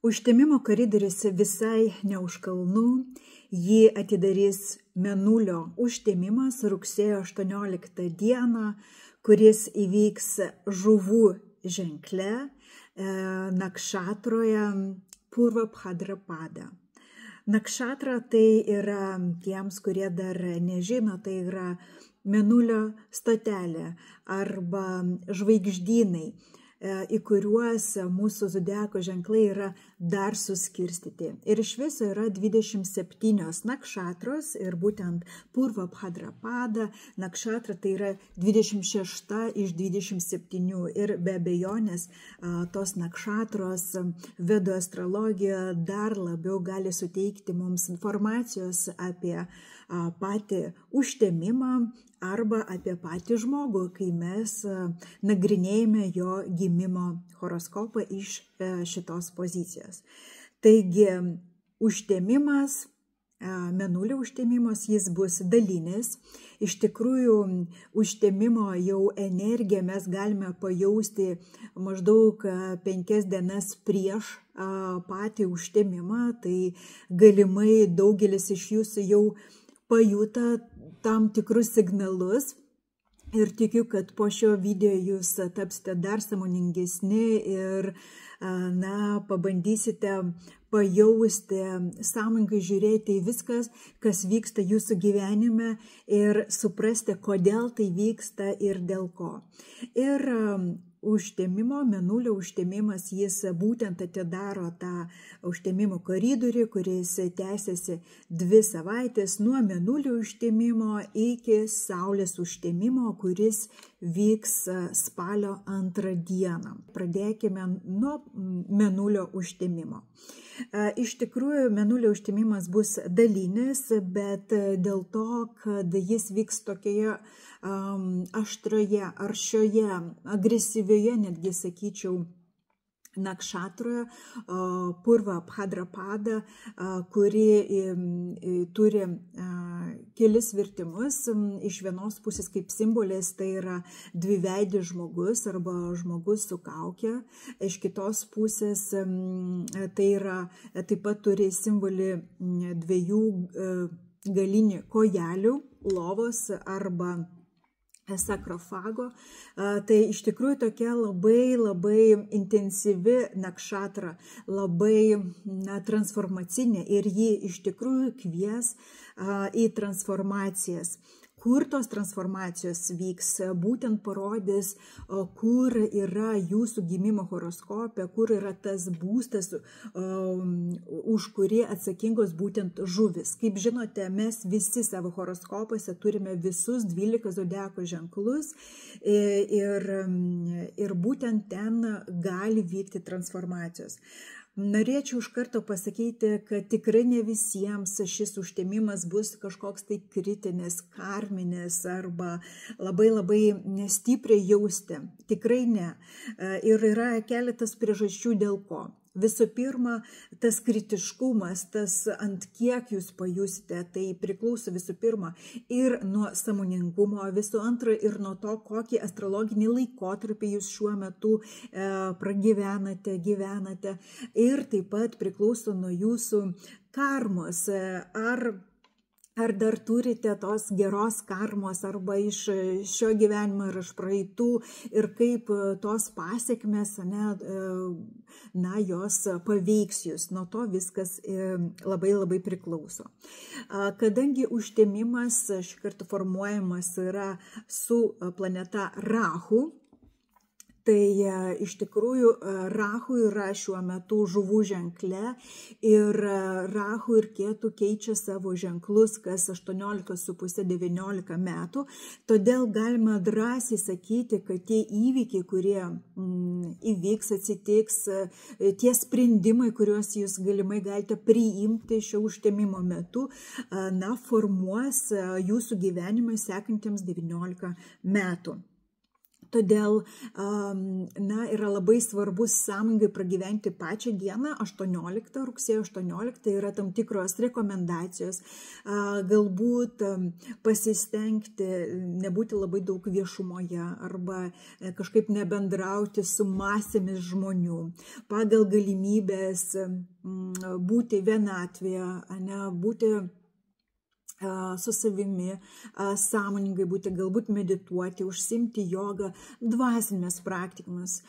Užtemimo koridorius visai ne už kalnų, jį atidarys Mėnulio užtemimas rugsėjo 18 dieną, kuris įvyks žuvų ženkle, nakšatroje Purva Bhadrapada. Nakšatra tai yra, tiems, kurie dar nežino, tai yra Mėnulio stotelė arba žvaigždynai, į kuriuos mūsų zodiako ženklai yra dar suskirstyti. Ir iš viso yra 27 nakšatros ir būtent Purva Bhadrapada nakšatra tai yra 26 iš 27 ir be abejonės tos nakšatros vedų astrologija dar labiau gali suteikti mums informacijos apie patį užtemimą arba apie patį žmogų, kai mes nagrinėjame jo gimimo horoskopą iš šitos pozicijos. Taigi, užtemimas, Mėnulio užtemimas, jis bus dalinis. Iš tikrųjų, užtemimo jau energiją mes galime pajausti maždaug 5 dienas prieš patį užtemimą. Tai galimai daugelis iš jūsų jau pajuta tam tikrus signalus ir tikiu, kad po šio video jūs tapsite dar sąmoningesni ir pabandysite pajausti, sąmoningai žiūrėti į viskas, kas vyksta jūsų gyvenime ir suprasti, kodėl tai vyksta ir dėl ko. Ir užtemimo, Mėnulio užtemimas, jis būtent atidaro tą užtemimo koridorių, kuris tęsiasi 2 savaitės nuo Mėnulio užtemimo iki Saulės užtemimo, kuris vyks spalio 2 dieną. Pradėkime nuo Mėnulio užtemimo. Iš tikrųjų, Mėnulio užtemimas bus dalinis, bet dėl to, kad jis vyks tokioje aštroje, aršioje, agresyvioje, netgi sakyčiau, nakšatroje Purva Bhadrapada, kuri turi kelis vertimus. Iš vienos pusės kaip simbolis tai yra dviveidis žmogus arba žmogus su kauke. Iš kitos pusės tai yra, taip pat turi simbolį 2 galinių kojelių, lovos arba sakrofago. Tai iš tikrųjų tokia labai intensyvi nakšatra, labai transformacinė ir ji iš tikrųjų kvies į transformacijas. Kur tos transformacijos vyks, būtent parodys, kur yra jūsų gimimo horoskope, kur yra tas būstas, už kurį atsakingos būtent žuvis. Kaip žinote, mes visi savo horoskopuose turime visus 12 zodiako ženklus ir būtent ten gali vykti transformacijos. Norėčiau iš karto pasakyti, kad tikrai ne visiems šis užtemimas bus kažkoks tai kritinis, karminis arba labai stipriai jausti. Tikrai ne. Ir yra keletas priežasčių dėl ko. Visų pirma, tas kritiškumas, tas ant kiek jūs pajusite, tai priklauso visų pirma ir nuo sąmoningumo, visų antra ir nuo to, kokį astrologinį laikotarpį jūs šiuo metu gyvenate. Ir taip pat priklauso nuo jūsų karmos, ar dar turite tos geros karmos arba iš šio gyvenimo ir iš praeitų ir kaip tos pasekmės, jos paveiks jūs. Nuo to viskas labai priklauso. Kadangi užtemimas šį kartą formuojamas yra su planeta Rahu, tai iš tikrųjų Rahu yra šiuo metu žuvų ženkle ir Rahu ir Ketu keičia savo ženklus kas 18,5–19 metų. Todėl galima drąsiai sakyti, kad tie įvykiai, kurie įvyks, atsitiks, tie sprendimai, kuriuos jūs galimai galite priimti šio užtemimo metu, formuos jūsų gyvenimą sekantiems 19 metų. Todėl yra labai svarbus sąmoningai pragyventi pačią dieną, 18, rugsėjo 18 yra tam tikros rekomendacijos, galbūt pasistengti nebūti labai daug viešumoje arba kažkaip nebendrauti su masėmis žmonių, pagal galimybės būti vienatvėje, būti su savimi, sąmoningai būti, galbūt medituoti, užsimti jogą, dvasinės praktikos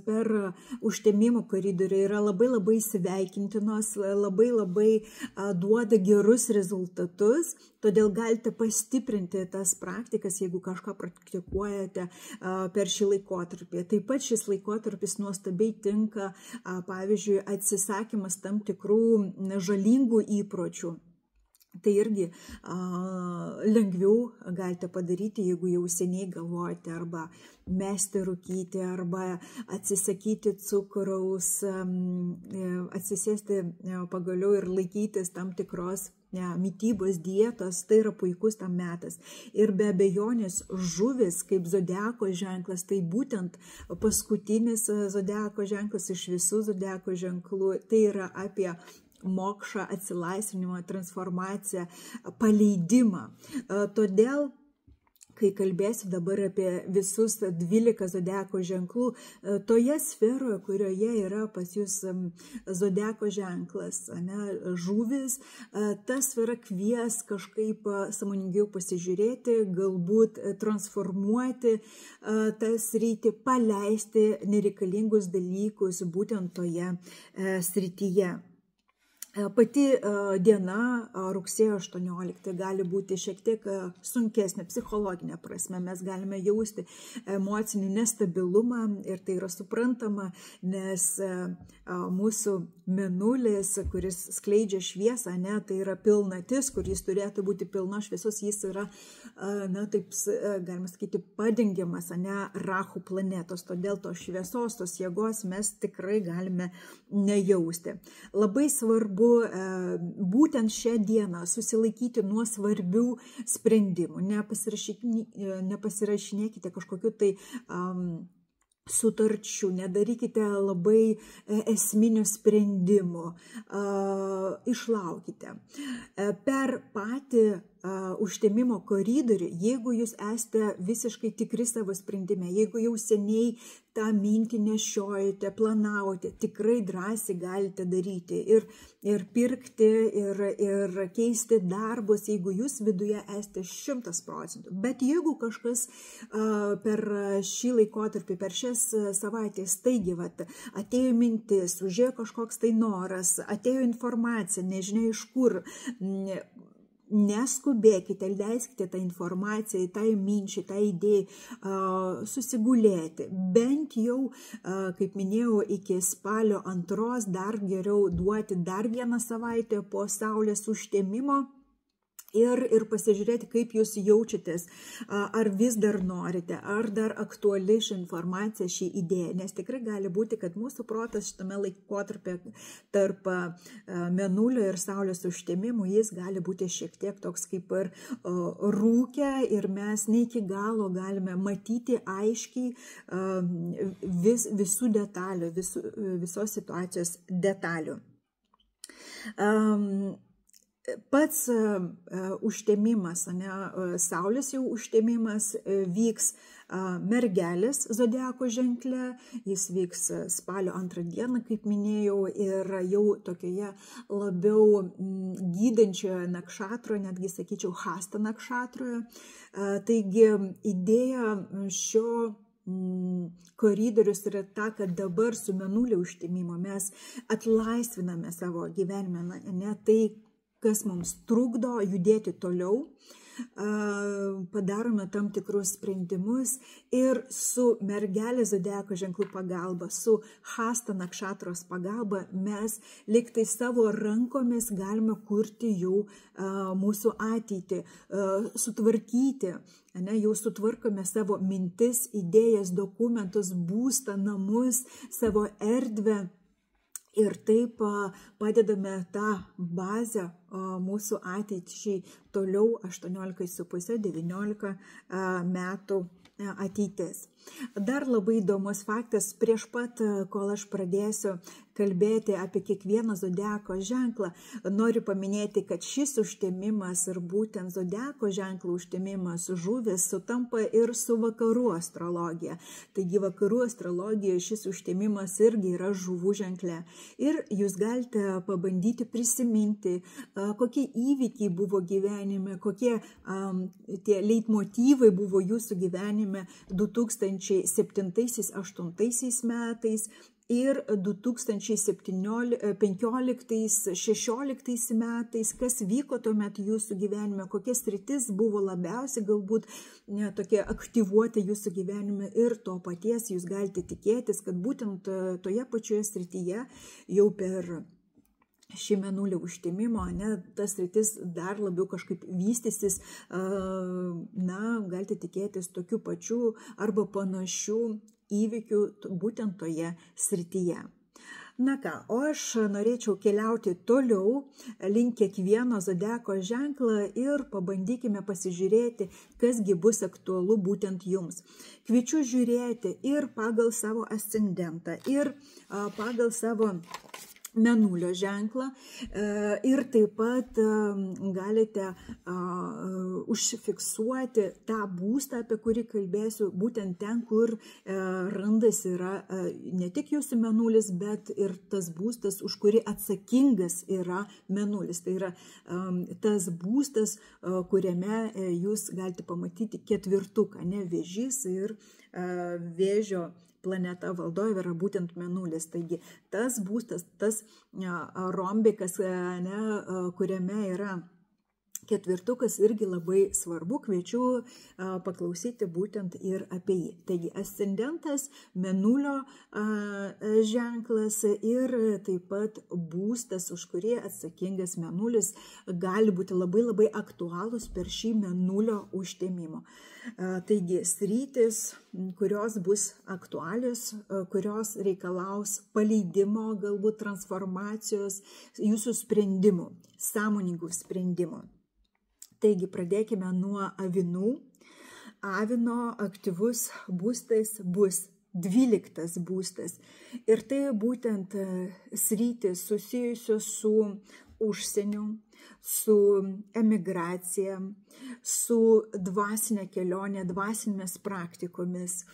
per užtemimo koridorių yra labai sveikintinos, labai duoda gerus rezultatus, todėl galite pastiprinti tas praktikas, jeigu kažką praktikuojate per šį laikotarpį. Taip pat šis laikotarpis nuostabiai tinka, pavyzdžiui, atsisakymas tam tikrų žalingų įpročių. Tai irgi lengviau galite padaryti, jeigu jau seniai galvojate arba mesti rūkyti, arba atsisakyti cukraus, atsisėsti pagaliau ir laikytis tam tikros mitybos dietos, tai yra puikus tam metas. Ir be abejonės žuvis kaip zodiako ženklas, tai būtent paskutinis zodiako ženklas iš visų zodiako ženklų, tai yra apie mokšą, atsilaisvinimą, transformaciją, paleidimą. Todėl, kai kalbėsiu dabar apie visus 12 zodiako ženklų, toje sferoje, kurioje yra pas jūs zodiako ženklas, žuvis, ta sfera kvies kažkaip sąmoningiau pasižiūrėti, galbūt transformuoti tą sritį, paleisti nereikalingus dalykus būtent toje srityje. Pati diena, rugsėjo 18, gali būti šiek tiek sunkesnė psichologinė prasme. Mes galime jausti emocinį nestabilumą ir tai yra suprantama, nes mūsų mėnulis, kuris skleidžia šviesą, tai yra pilnatis, kuris turėtų būti pilna šviesos, jis yra, taip galima sakyti, padengiamas, Rahu planetos, todėl tos šviesos, tos jėgos mes tikrai galime nejausti. Labai svarbu būtent šią dieną susilaikyti nuo svarbių sprendimų. Nepasirašinėkite kažkokiu tai sutarčių, nedarykite labai esminių sprendimų, išlaukite. Per patį užtemimo koridorių, jeigu jūs esate visiškai tikri savo sprendime, jeigu jau seniai tą mintį nešiojate, planavote, tikrai drąsiai galite daryti ir pirkti, ir keisti darbus, jeigu jūs viduje esate 100%. Bet jeigu kažkas per šį laikotarpį, per šias savaitės staigiai atėjo mintis, užėjo kažkoks tai noras, atėjo informacija, nežinia iš kur, neskubėkite, leiskite tą informaciją, tą minčią, tą idėją susigulėti. Bent jau, kaip minėjau, iki spalio 2 dar geriau duoti dar vieną savaitę po saulės užtemimo. Ir pasižiūrėti, kaip jūs jaučiatės, ar vis dar norite, ar dar aktuali ši informacija, ši idėja, nes tikrai gali būti, kad mūsų protas šitame laikotarpyje tarp mėnulio ir saulės užtemimų, jis gali būti šiek tiek toks kaip ir rūke ir mes ne iki galo galime matyti aiškiai visų detalių, visos situacijos detalių. Pats užtemimas, saulės jau užtemimas vyks Mergelės zodiako ženkle, jis vyks spalio 2 dieną, kaip minėjau, ir jau tokioje labiau gydančioje nakšatroje, netgi sakyčiau Hasta nakšatroje. Taigi idėja šio koridorius yra ta, kad dabar su mėnulio užtemimo mes atlaisviname savo gyvenimą, tai, kas mums trukdo judėti toliau, padarome tam tikrus sprendimus ir su Mergelės zodiako ženklų pagalba, su Hasta nakšatros pagalba mes liktai savo rankomis galime kurti jau mūsų ateitį, sutvarkyti, jau sutvarkome savo mintis, idėjas, dokumentus, būstą, namus, savo erdvę. Ir taip padedame tą bazę mūsų ateičiai toliau 18,5-19 metų ateitis. Dar labai įdomus faktas, prieš pat, kol aš pradėsiu kalbėti apie kiekvieną zodiako ženklą, noriu paminėti, kad šis užtemimas ir būtent zodiako ženklo užtemimas žuvis sutampa ir su vakarų astrologija. Taigi vakarų astrologijoje šis užtemimas irgi yra žuvų ženkle. Ir jūs galite pabandyti prisiminti, kokie įvykiai buvo gyvenime, kokie tie leitmotyvai buvo jūsų gyvenime 2007-2008 metais ir 2015-2016 metais, kas vyko tuomet jūsų gyvenime, kokia sritis buvo labiausiai galbūt tokie aktyvuoti jūsų gyvenime ir to paties jūs galite tikėtis, kad būtent toje pačioje srityje jau per šį mėnulio užtemimo, tas sritis dar labiau kažkaip vystysis, galite tikėtis tokių pačių arba panašių įvykių būtent toje srityje. Na ką, o aš norėčiau keliauti toliau link kiekvieno zodiako ženklą ir pabandykime pasižiūrėti, kasgi bus aktualu būtent jums. Kviečiu žiūrėti ir pagal savo ascendentą, ir pagal savo mėnulio ženklą ir taip pat galite užfiksuoti tą būstą, apie kurį kalbėsiu, būtent ten, kur randasi yra ne tik jūsų mėnulis, bet ir tas būstas, už kurį atsakingas yra mėnulis. Tai yra tas būstas, kuriame jūs galite pamatyti ketvirtuką, Vėžys ir Vėžio planeta valdovė yra būtent mėnulis. Taigi tas būstas, tas rombikas, kuriame yra ketvirtukas, irgi labai svarbu, kviečiu paklausyti būtent ir apie jį. Taigi ascendentas, mėnulio ženklas ir taip pat būstas, už kurį atsakingas mėnulis, gali būti labai labai aktualūs per šį mėnulio užtemimo. Taigi sritis, kurios bus aktualios, kurios reikalaus paleidimo, galbūt transformacijos, jūsų sprendimų, sąmoningų sprendimų. Taigi pradėkime nuo avinų. Avino aktyvus būstas bus 12 būstas. Ir tai būtent sritis susijusios su užsieniu, su emigracija, su dvasinė kelionė, dvasinėmis praktikomis,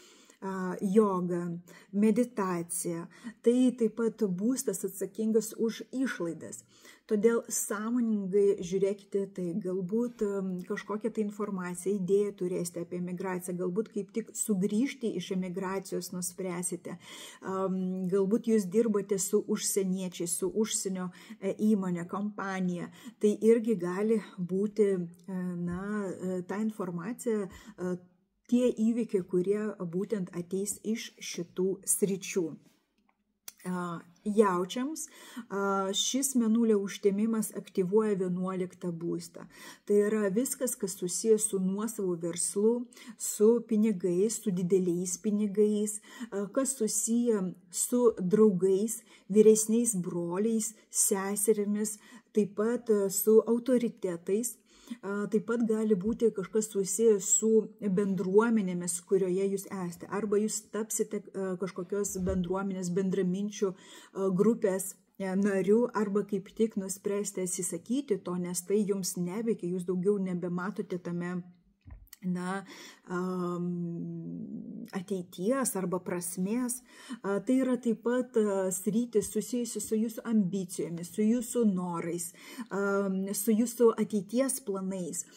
joga, meditacija. Tai taip pat būstas atsakingas už išlaidas. Todėl sąmoningai žiūrėkite, tai galbūt kažkokią tai informaciją, idėją turėsite apie emigraciją, galbūt kaip tik sugrįžti iš emigracijos nuspręsite, galbūt jūs dirbate su užsieniečiais, su užsienio įmonė, kompanija, tai irgi gali būti ta informacija, tie įvykiai, kurie būtent ateis iš šitų sričių. Jaučiams šis mėnulio užtemimas aktyvuoja 11 būstą. Tai yra viskas, kas susijęs su nuosavu verslu, su pinigais, su dideliais pinigais, kas susiję su draugais, vyresniais broliais, seserimis, taip pat su autoritetais. Taip pat gali būti kažkas susijęs su bendruomenėmis, kurioje jūs esate. Arba jūs tapsite kažkokios bendruomenės, bendraminčių grupės narių, arba kaip tik nuspręsite atsisakyti to, nes tai jums neveikia, jūs daugiau nebematote tame ateities arba prasmės. Tai yra taip pat sritis susijusi su jūsų ambicijomis, su jūsų norais, su jūsų ateities planais.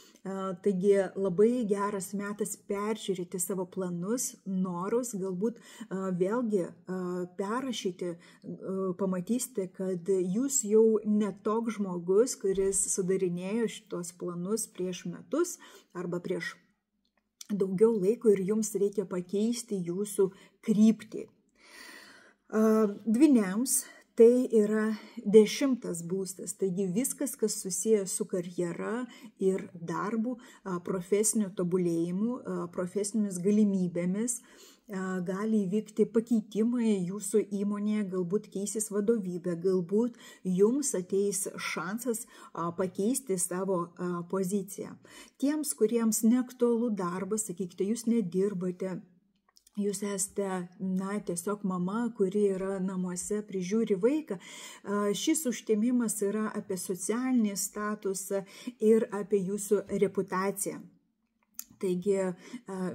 Taigi labai geras metas peržiūrėti savo planus, norus, galbūt vėlgi perrašyti, pamatysite, kad jūs jau ne toks žmogus, kuris sudarinėjo šitos planus prieš metus arba prieš daugiau laiko ir jums reikia pakeisti jūsų kryptį. Dvyniams tai yra 10 būstas, taigi viskas, kas susijęs su karjera ir darbu, profesiniu tobulėjimu, profesinėmis galimybėmis, gali įvykti pakeitimai jūsų įmonėje, galbūt keisis vadovybė, galbūt jums ateis šansas pakeisti savo poziciją. Tiems, kuriems neaktualu darbas, sakykite, jūs nedirbate, jūs esate, tiesiog mama, kuri yra namuose, prižiūri vaiką, šis užtemimas yra apie socialinį statusą ir apie jūsų reputaciją. Taigi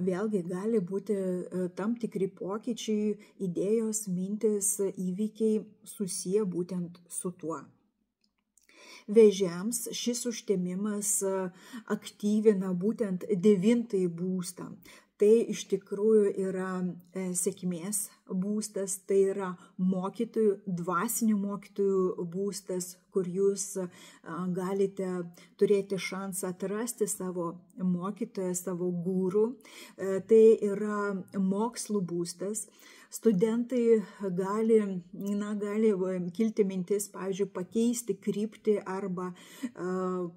vėlgi gali būti tam tikri pokyčiai, idėjos, mintis, įvykiai susiję būtent su tuo. Vėžiams šis užtemimas aktyvina būtent 9. būstą. Tai iš tikrųjų yra sėkmės būstas, tai yra mokytojų, dvasinių mokytojų būstas, kur jūs galite turėti šansą atrasti savo mokytoją, savo gūrų. Tai yra mokslų būstas. Studentai gali kilti mintis, pavyzdžiui, pakeisti kryptį arba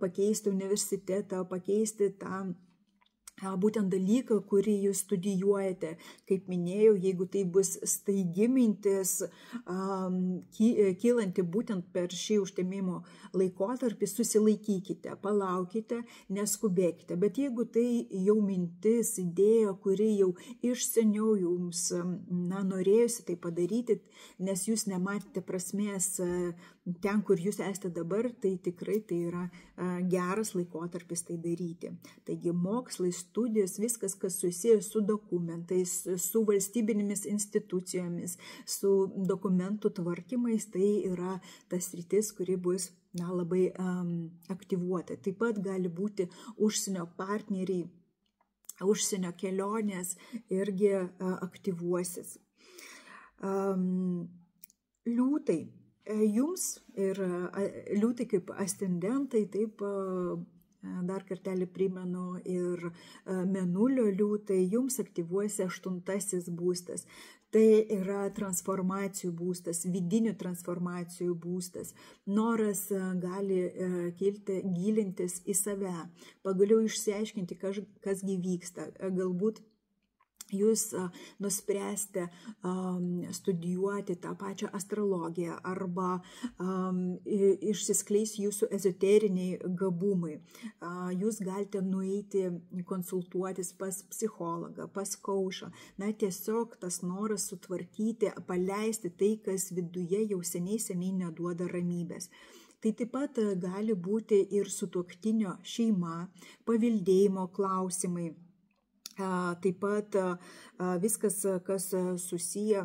pakeisti universitetą, pakeisti tą būtent dalyką, kurį jūs studijuojate. Kaip minėjau, jeigu tai bus staigi mintis, kylanti būtent per šį užtemimo laikotarpį, susilaikykite, palaukite, neskubėkite. Bet jeigu tai jau mintis, idėja, kuri jau iš seniau jums norėjusi tai padaryti, nes jūs nematėte prasmės ten, kur jūs esate dabar, tai tikrai tai yra geras laikotarpis tai daryti. Taigi mokslai, studijos, viskas, kas susijęs su dokumentais, su valstybinėmis institucijomis, su dokumentų tvarkymais, tai yra tas sritis, kuri bus labai aktyvuota. Taip pat gali būti užsienio partneriai, užsienio kelionės irgi aktyvuosis. Liūtai. Jums ir liūtai kaip ascendentai, taip dar kartelį primenu, ir mėnulio liūtai, jums aktyvuosi 8. būstas. Tai yra transformacijų būstas, vidinių transformacijų būstas. Noras gali kilti, gilintis į save, pagaliau išsiaiškinti, kasgi vyksta. Galbūt jūs nuspręsite studijuoti tą pačią astrologiją arba išsiskleis jūsų ezoteriniai gabumai. Jūs galite nueiti konsultuotis pas psichologą, pas kaušą. Tiesiog tas noras sutvarkyti, paleisti tai, kas viduje jau seniai neduoda ramybės. Tai taip pat gali būti ir sutuoktinio šeima, paveldėjimo klausimai. Taip pat viskas, kas susiję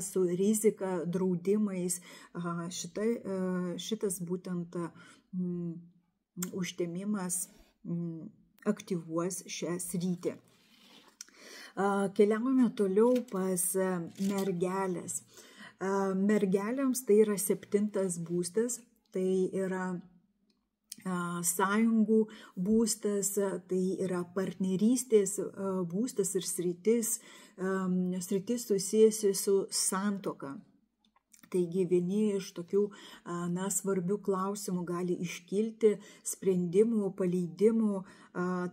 su rizika, draudimais, šitas būtent užtemimas aktyvuos šią sritį. Keliaujame toliau pas mergelės. Mergelėms tai yra 7. būstas, tai yra sąjungų būstas, tai yra partnerystės būstas ir sritis susijusi su santuoka. Taigi vieni iš tokių svarbių klausimų gali iškilti, sprendimų, paleidimų.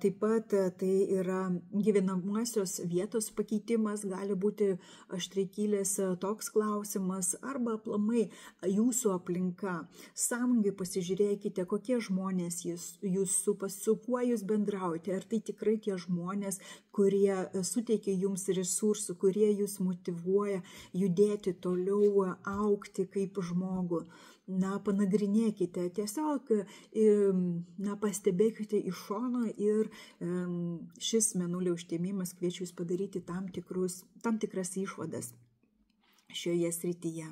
Taip pat tai yra gyvenamosios vietos pakeitimas, gali būti aštriai kilęs toks klausimas, arba aplamai jūsų aplinka. Sąmoningai pasižiūrėkite, kokie žmonės jūs supa, su kuo jūs bendraujate. Ar tai tikrai tie žmonės, kurie suteikia jums resursų, kurie jūs motyvuoja judėti toliau, augti kaip žmogų. Panagrinėkite, tiesiog pastebėkite iš šono ir šis mėnulio užtemimas kviečia jūs padaryti tam tikras išvadas šioje srityje.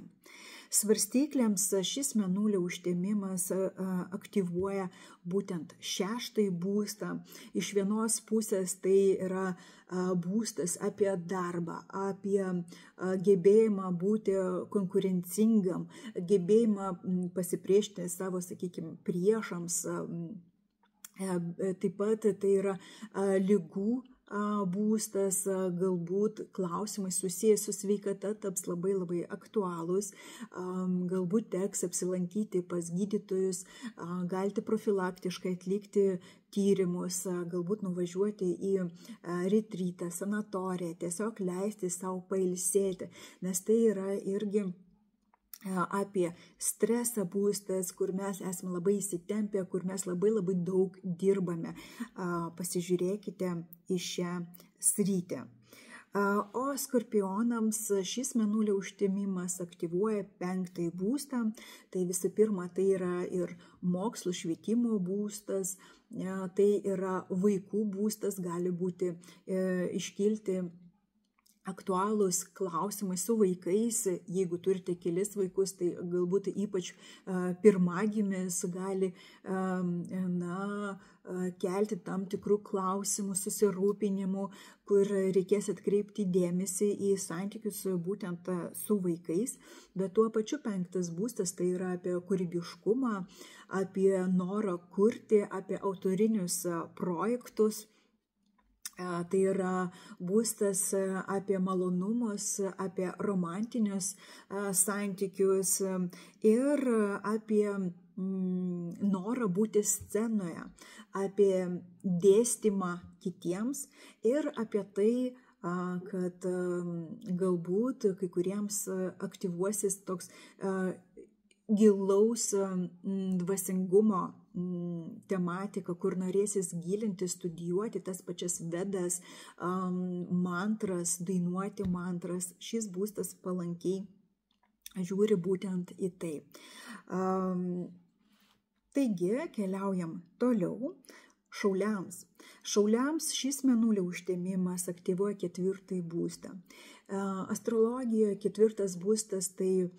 Svarstyklėms šis mėnulio užtemimas aktyvuoja būtent 6. būstą. Iš vienos pusės tai yra būstas apie darbą, apie gebėjimą būti konkurencingam, gebėjimą pasipriešinti savo, priešams. Taip pat tai yra ligų būstas, galbūt klausimai susijęs su sveikata taps labai aktualūs, galbūt teks apsilankyti pas gydytojus, galite profilaktiškai atlikti tyrimus, galbūt nuvažiuoti į retrytą, sanatoriją, tiesiog leisti savo pailsėti, nes tai yra irgi apie stresą būstas, kur mes esame labai įsitempę, kur mes labai daug dirbame. Pasižiūrėkite į šią sritį. O skorpionams šis mėnulio užtemimas aktyvuoja 5 būstą. Tai visų pirma, tai yra ir mokslo švietimo būstas, tai yra vaikų būstas, gali būti iškilti aktualūs klausimai su vaikais. Jeigu turite kelis vaikus, tai galbūt ypač pirmagimis gali kelti tam tikrų klausimų, susirūpinimų, kur reikės atkreipti dėmesį į santykius būtent su vaikais. Bet tuo pačiu 5 būstas tai yra apie kūrybiškumą, apie norą kurti, apie autorinius projektus. Tai yra būstas apie malonumus, apie romantinius santykius ir apie norą būti scenoje, apie dėstymą kitiems ir apie tai, kad galbūt kai kuriems aktyvuosis toks gilaus dvasingumo tematika, kur norėsis gilinti, studijuoti tas pačias vedas, mantras, dainuoti mantras. Šis būstas palankiai žiūri būtent į tai. Taigi, keliaujam toliau. Šauliams. Šauliams šis mėnulio užtemimas aktyvuoja 4 būstą. Astrologijoje 4 būstas tai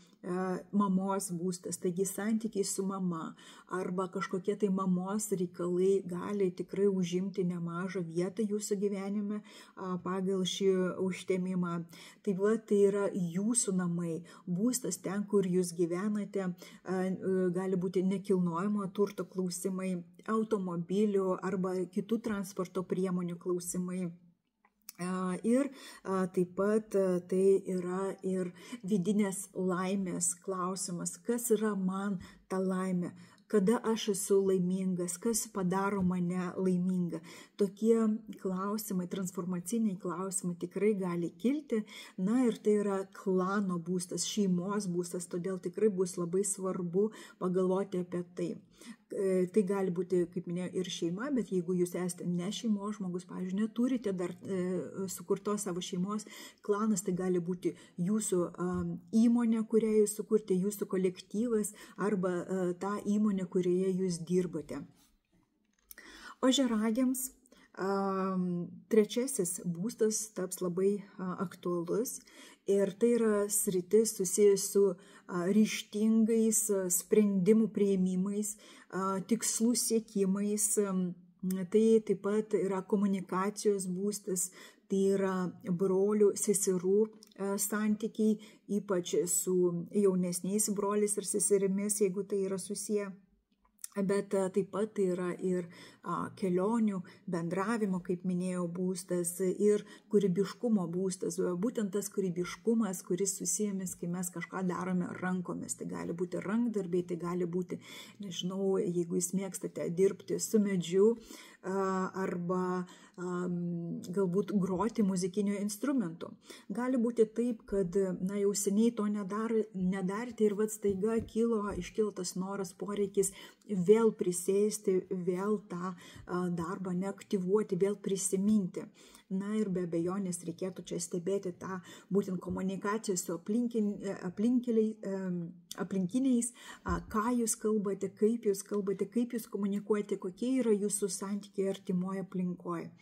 mamos būstas, taigi santykiai su mama arba kažkokie tai mamos reikalai gali tikrai užimti nemažą vietą jūsų gyvenime pagal šį užtemimą. Taip pat tai yra jūsų namai, būstas ten, kur jūs gyvenate, gali būti nekilnojamo turto klausimai, automobilių arba kitų transporto priemonių klausimai. Ir taip pat tai yra ir vidinės laimės klausimas. Kas yra man ta laimė? Kada aš esu laimingas? Kas padaro mane laimingą? Tokie klausimai, transformaciniai klausimai tikrai gali kilti. Na ir tai yra klano būstas, šeimos būstas, todėl tikrai bus labai svarbu pagalvoti apie tai. Tai gali būti, kaip minėjau, ir šeima, bet jeigu jūs esate ne šeimos žmogus, pavyzdžiui, neturite dar sukurtos savo šeimos, klanas tai gali būti jūsų įmonė, kurią jūs sukurte, jūsų kolektyvas arba ta įmonė, kurioje jūs dirbate. Ožiaragiams 3 būstas taps labai aktualus ir tai yra sritis susijęs su ryžtingais sprendimų priėmimais, tikslų siekimais. Tai taip pat yra komunikacijos būstas, tai yra brolių, seserų santykiai, ypač su jaunesniais broliais ir seserimis, jeigu tai yra susiję. Bet taip pat tai yra ir kelionių, bendravimo, kaip minėjau, būstas ir kūrybiškumo būstas. Būtent tas kūrybiškumas, kuris susijęs, kai mes kažką darome rankomis. Tai gali būti rankdarbiai, tai gali būti, nežinau, jeigu jūs mėgstate dirbti su medžiu arba galbūt groti muzikiniu instrumentu. Gali būti taip, kad jau seniai to nedarėte ir staiga iškilo tas noras, poreikis vėl prisėsti, vėl tą darbą neaktyvuoti, vėl prisiminti. Na ir be abejonės reikėtų čia stebėti tą būtent komunikaciją su aplinkiniais, ką jūs kalbate, kaip jūs komunikuojate, kokie yra jūsų santykiai artimoje aplinkoje.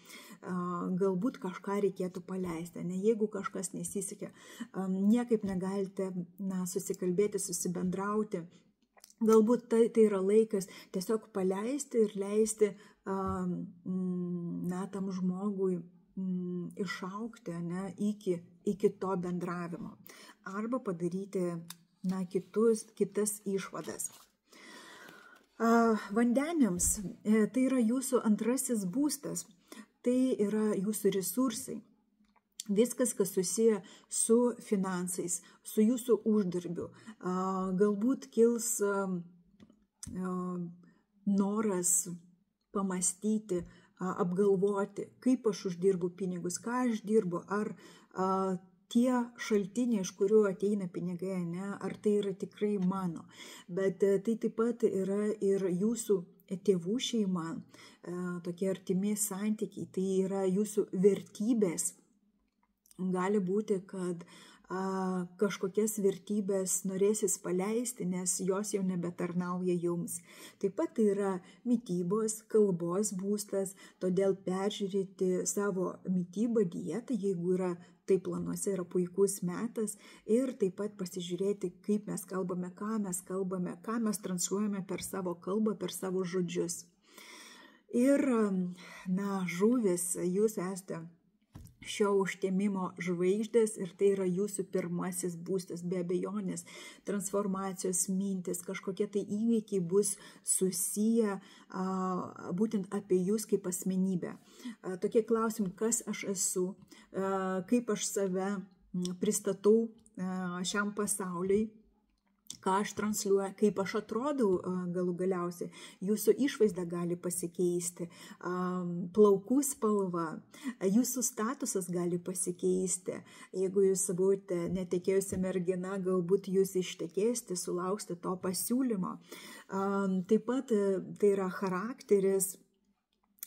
Galbūt kažką reikėtų paleisti, ne jeigu kažkas nesisekė, niekaip negalite susikalbėti, susibendrauti. Galbūt tai yra laikas tiesiog paleisti ir leisti tam žmogui išaukti iki to bendravimo arba padaryti kitas išvadas. Vandeniams tai yra jūsų 2 būstas. tai yra jūsų resursai. Viskas, kas susiję su finansais, su jūsų uždarbiu. Galbūt kils noras pamastyti, apgalvoti, kaip aš uždirbu pinigus, ką aš dirbu, ar tie šaltiniai, iš kurių ateina pinigai, ne, ar tai yra tikrai mano. Bet tai taip pat yra ir jūsų tėvų šeima, tokie artimi santykiai, tai yra jūsų vertybės. Gali būti, kad kažkokias vertybės norėsis paleisti, nes jos jau nebetarnauja jums. Taip pat tai yra mitybos, kalbos būstas, todėl peržiūrėti savo mitybą, dietą, jeigu yra tai planuose, yra puikus metas, ir taip pat pasižiūrėti, kaip mes kalbame, ką mes transliuojame per savo kalbą, per savo žodžius. Ir, žuvys, jūs esate šio užtemimo žvaigždės ir tai yra jūsų pirmasis būstas, be abejonės, transformacijos mintis, kažkokie tai įvykiai bus susiję būtent apie jūs kaip asmenybę. Tokie klausimai, kas aš esu, kaip aš save pristatau šiam pasauliui, ką aš transliuoju, kaip aš atrodau galų galiausiai. Jūsų išvaizda gali pasikeisti, plaukų spalva, jūsų statusas gali pasikeisti. Jeigu jūs būte netekėjusi mergina, galbūt jūs ištekėsite, sulauksite to pasiūlymo. Taip pat tai yra charakteris,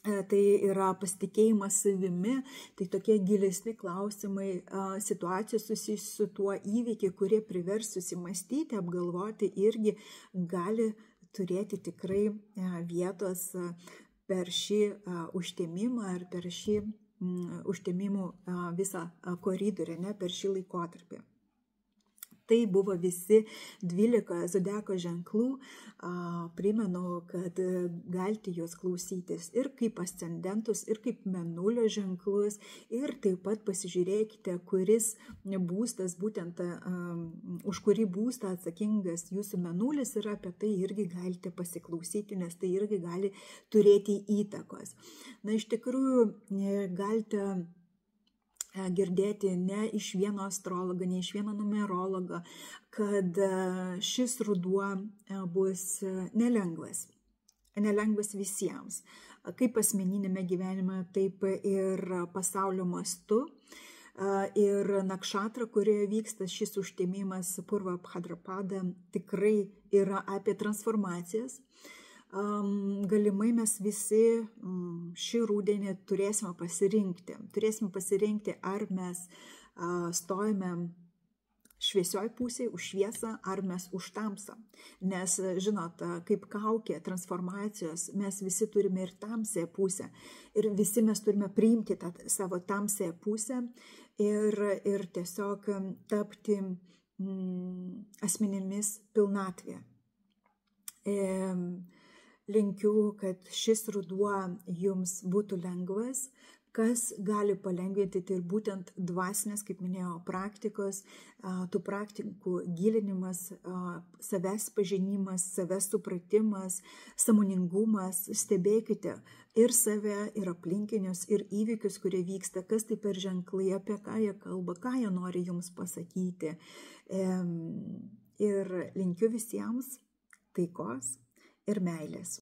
tai yra pasitikėjimas savimi, tai tokie gilesni klausimai, situacijos susijusios su tuo įvykiai, kurie privers susimastyti, apgalvoti, irgi gali turėti tikrai vietos per šį užtemimą ar per šį užtemimų visą koridorių, per šį laikotarpį. Tai buvo visi 12 zodiako ženklų. Primenu, kad galite juos klausytis ir kaip ascendentus, ir kaip mėnulio ženklus, ir taip pat pasižiūrėkite, kuris būstas, būtent už kurį būstą atsakingas jūsų mėnulis, ir apie tai irgi galite pasiklausyti, nes tai irgi gali turėti įtakos. Iš tikrųjų, galite girdėti ne iš vieno astrologo, ne iš vieno numerologo, kad šis ruduo bus nelengvas visiems, kaip asmeninėme gyvenime, taip ir pasaulio mastu. Ir nakšatra, kurioje vyksta šis užtemimas Purva Bhadrapada, tikrai yra apie transformacijas. Galimai mes visi šį rudenį turėsime pasirinkti, ar mes stojame šviesioj pusėje už šviesą, ar mes už tamsą. Nes, žinot, kaip kaukė transformacijos, mes visi turime ir tamsąją pusę. Ir visi mes turime priimti tą savo tamsąją pusę ir tiesiog tapti asmenimis pilnatvėje. Linkiu, kad šis ruduo jums būtų lengvas, kas gali palengvinti, tai ir būtent dvasinės, kaip minėjau, praktikos, tų praktikų gilinimas, savęs pažinimas, savęs supratimas, sąmoningumas. Stebėkite ir save, ir aplinkinius, ir įvykius, kurie vyksta, kas tai per ženklai, apie ką jie kalba, ką jie nori jums pasakyti. Ir linkiu visiems taikos ir meilės.